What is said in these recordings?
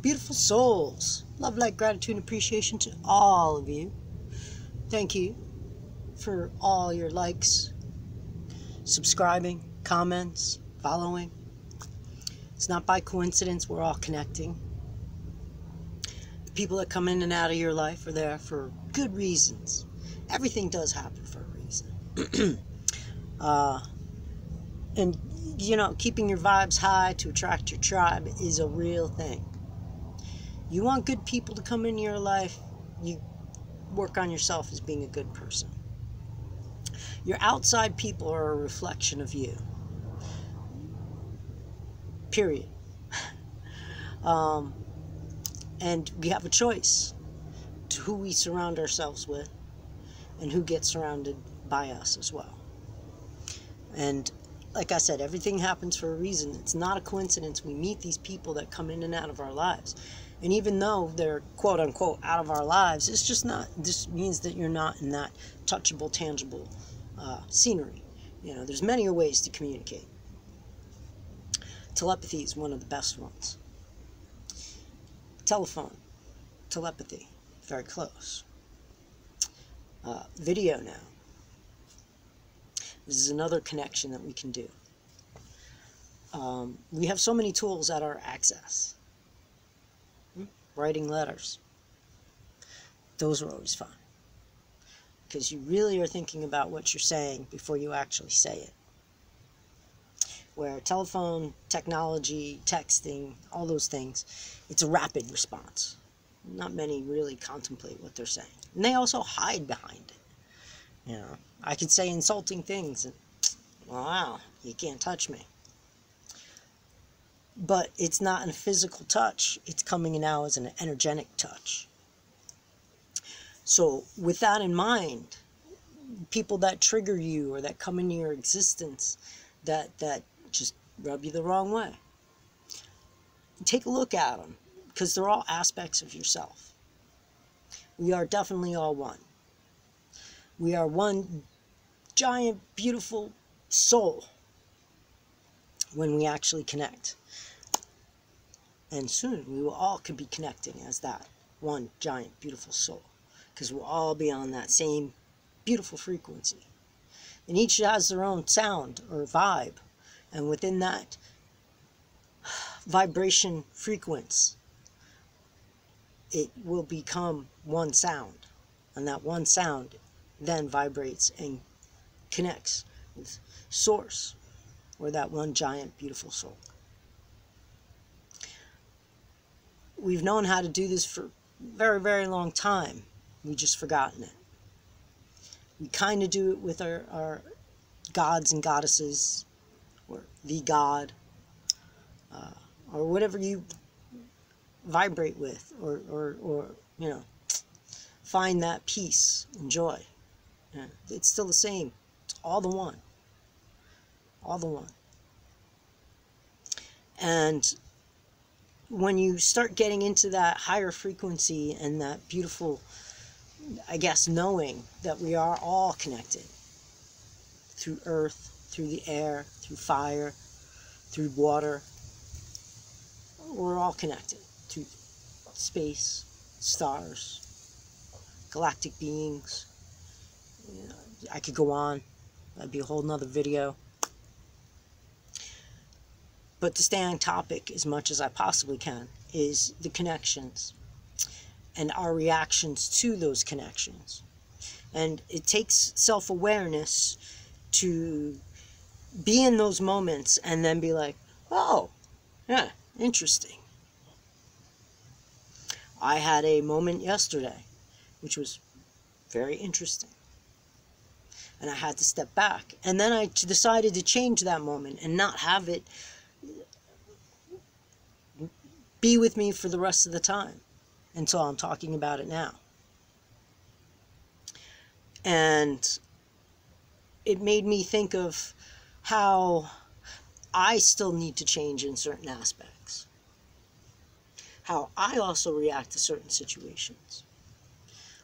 beautiful souls. Love, light, gratitude, and appreciation to all of you. Thank you for all your likes, subscribing, comments, following. It's not by coincidence we're all connecting. The people that come in and out of your life are there for good reasons. Everything does happen for a reason. And, you know, keeping your vibes high to attract your tribe is a real thing. You want good people to come into your life, you work on yourself as being a good person. Your outside people are a reflection of you. Period. And we have a choice to who we surround ourselves with and who gets surrounded by us as well. And like I said, everything happens for a reason. It's not a coincidence we meet these people that come in and out of our lives. And even though they're quote unquote out of our lives, it's just not, this means that you're not in that touchable, tangible scenery. You know, there's many ways to communicate. Telepathy is one of the best ones. Telephone, telepathy, very close. Video now. This is another connection that we can do. We have so many tools at our access. Writing letters. Those are always fun. Because you really are thinking about what you're saying before you actually say it. Where telephone, technology, texting, all those things, it's a rapid response. Not many really contemplate what they're saying. And they also hide behind it. You know, I could say insulting things and, wow, you can't touch me. But it's not a physical touch. It's coming in now as an energetic touch. So with that in mind, people that trigger you or that come into your existence that just rub you the wrong way, take a look at them, because they're all aspects of yourself. We are definitely all one. We are one giant, beautiful soul when we actually connect. And soon we will all could be connecting as that one giant, beautiful soul. Because we'll all be on that same beautiful frequency. And each has their own sound or vibe. And within that vibration frequency, it will become one sound. And that one sound then vibrates and connects with Source, or that one giant, beautiful soul. We've known how to do this for a very, very long time. We've just forgotten it. We kind of do it with our gods and goddesses, or the God, or whatever you vibrate with, or you know, find that peace and joy. Yeah, it's still the same. It's all the one. All the one. And when you start getting into that higher frequency and that beautiful, I guess, knowing that we are all connected through earth, through the air, through fire, through water, we're all connected through space, stars, galactic beings. You know, I could go on. That'd be a whole nother video. But to stay on topic as much as I possibly can is the connections and our reactions to those connections. And it takes self-awareness to be in those moments and then be like, oh, yeah, interesting. I had a moment yesterday which was very interesting. And I had to step back. And then I decided to change that moment and not have it be with me for the rest of the time until I'm talking about it now. And it made me think of how I still need to change in certain aspects. How I also react to certain situations.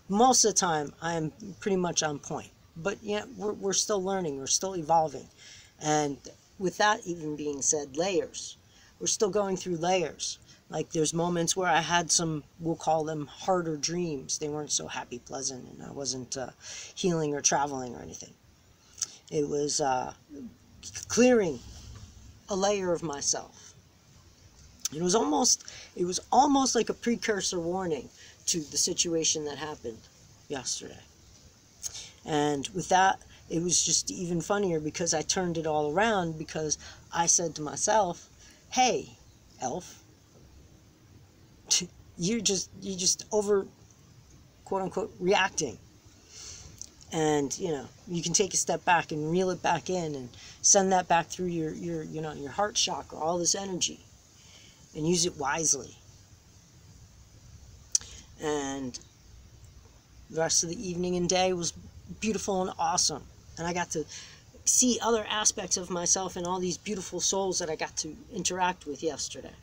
Most of the time, I'm pretty much on point. But yeah, we're still learning, we're still evolving. And with that even being said, layers. We're still going through layers. Like there's moments where I had some, we'll call them harder dreams. They weren't so happy, pleasant, and I wasn't healing or traveling or anything. It was clearing a layer of myself. It was almost like a precursor warning to the situation that happened yesterday. And with that, it was just even funnier because I turned it all around, because I said to myself, hey, elf, you're just over, quote unquote, reacting. And you can take a step back and reel it back in and send that back through your heart chakra, all this energy, and use it wisely. And the rest of the evening and day was beautiful and awesome, and I got to see other aspects of myself and all these beautiful souls that I got to interact with yesterday.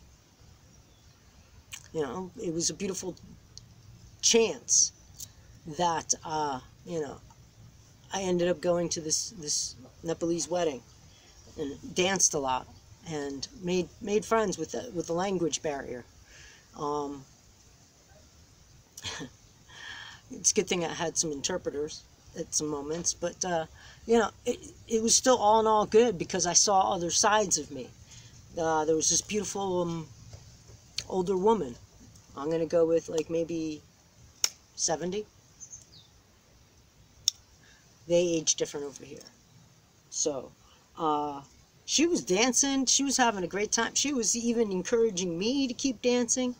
It was a beautiful chance that I ended up going to this Nepalese wedding and danced a lot and made friends with the language barrier. It's a good thing I had some interpreters at some moments, but it was still all in all good, because I saw other sides of me. There was this beautiful older woman. I'm gonna go with like maybe 70. They age different over here. So she was dancing, she was having a great time. She was even encouraging me to keep dancing.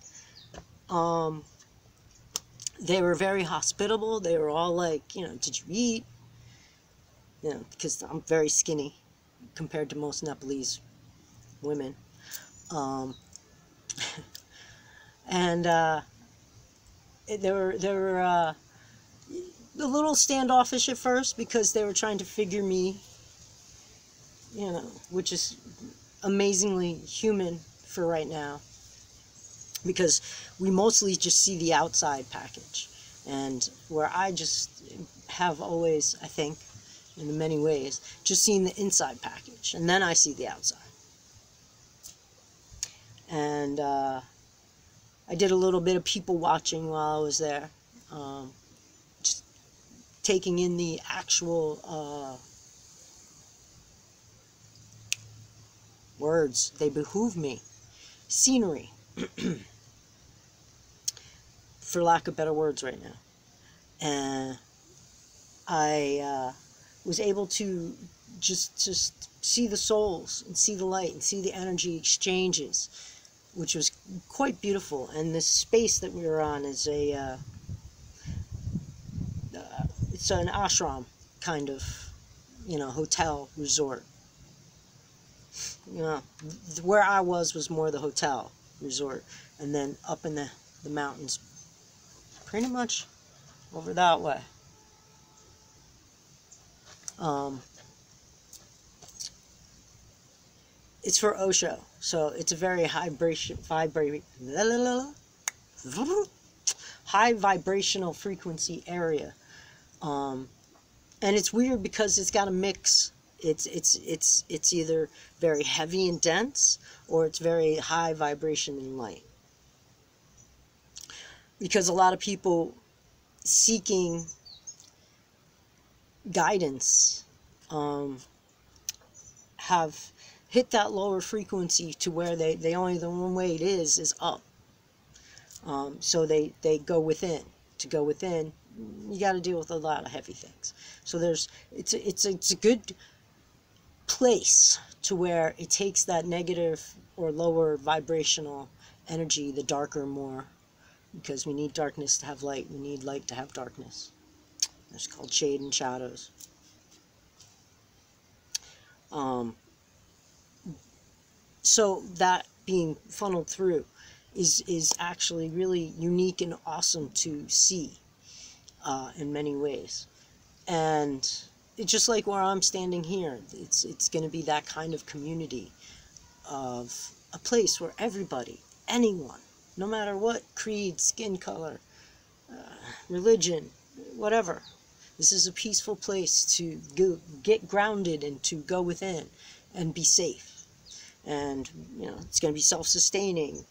They were very hospitable. They were all like, did you eat? Because I'm very skinny compared to most Nepalese women. And they were a little standoffish at first, because they were trying to figure me, which is amazingly human for right now, because we mostly just see the outside package, and where I just have always, I think, in many ways, just seen the inside package, and then I see the outside. And I did a little bit of people watching while I was there, just taking in the actual words. They behoove me. Scenery, for lack of better words right now. And I was able to just see the souls and see the light and see the energy exchanges, which was quite beautiful. And this space that we were on is it's an ashram kind of, hotel resort. Where I was more the hotel resort, and then up in the mountains, pretty much over that way. It's for Osho, so it's a very high vibrational frequency area, and it's weird because it's got a mix. It's either very heavy and dense, or it's very high vibration and light. Because a lot of people seeking guidance have hit that lower frequency to where they only, the one way it is up. So they go within. To go within, you got to deal with a lot of heavy things. So it's a good place to where it takes that negative or lower vibrational energy, the darker more, because we need darkness to have light, we need light to have darkness. It's called shade and shadows. So that being funneled through is actually really unique and awesome to see in many ways. And it's just like where I'm standing here, it's going to be that kind of community of a place where everybody, anyone, no matter what creed, skin color, religion, whatever, this is a peaceful place to go, get grounded and to go within and be safe. And it's going to be self-sustaining.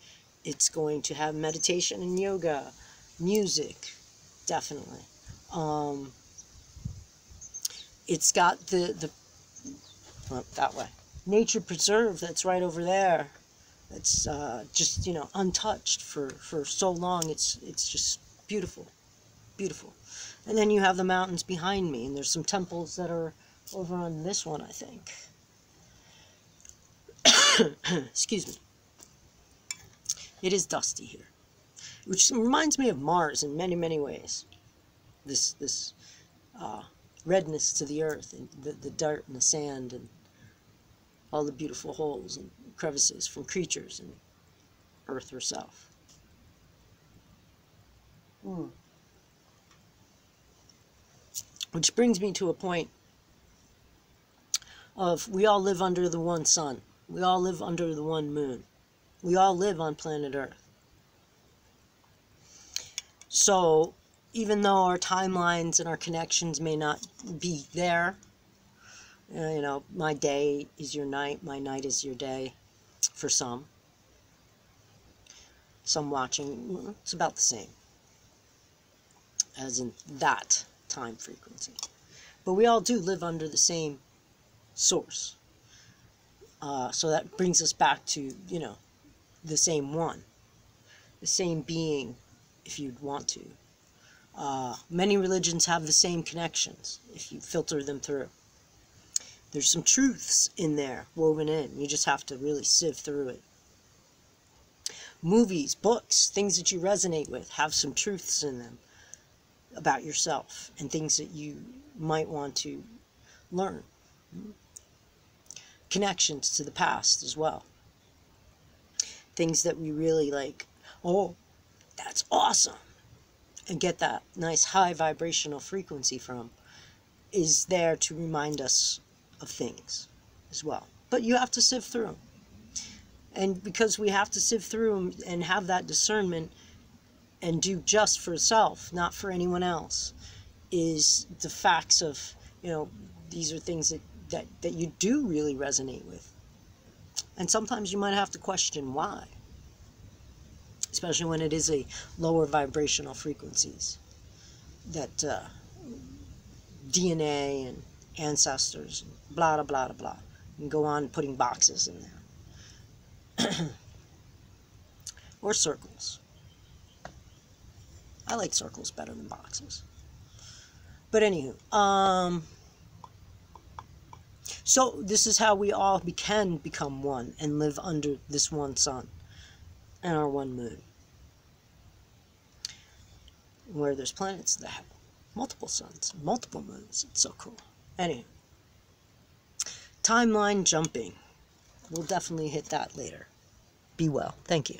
It's going to have meditation and yoga, music, definitely. It's got well, that way. Nature preserve that's right over there. It's just, you know, untouched for so long. It's just beautiful, beautiful. And then you have the mountains behind me, and there's some temples that are over on this one, I think. Excuse me. It is dusty here, which reminds me of Mars in many, many ways. This redness to the earth, and the dirt and the sand, and all the beautiful holes and crevices from creatures and Earth herself. Which brings me to a point of, we all live under the one sun. We all live under the one moon. We all live on planet Earth. So even though our timelines and our connections may not be there, you know, my day is your night, my night is your day for some. Some watching, it's about the same as in that time frequency. But we all do live under the same source. So that brings us back to, you know, the same one, the same being, if you'd want to. Many religions have the same connections, if you filter them through. There's some truths in there, woven in. You just have to really sieve through it. Movies, books, things that you resonate with have some truths in them about yourself and things that you might want to learn. Connections to the past as well. Things that we really like, oh, that's awesome, and get that nice high vibrational frequency from, is there to remind us of things as well. But you have to sift through them. And because we have to sift through them and have that discernment and do just for self, not for anyone else, is the facts of, you know, these are things that you do really resonate with. And sometimes you might have to question why, especially when it is a lower vibrational frequencies that DNA and ancestors, and blah, blah, blah, blah, and go on putting boxes in there. Or circles. I like circles better than boxes. But anywho, so this is how we all can become one and live under this one sun and our one moon. Where there's planets that have multiple suns, multiple moons. It's so cool. Anyway, timeline jumping. We'll definitely hit that later. Be well. Thank you.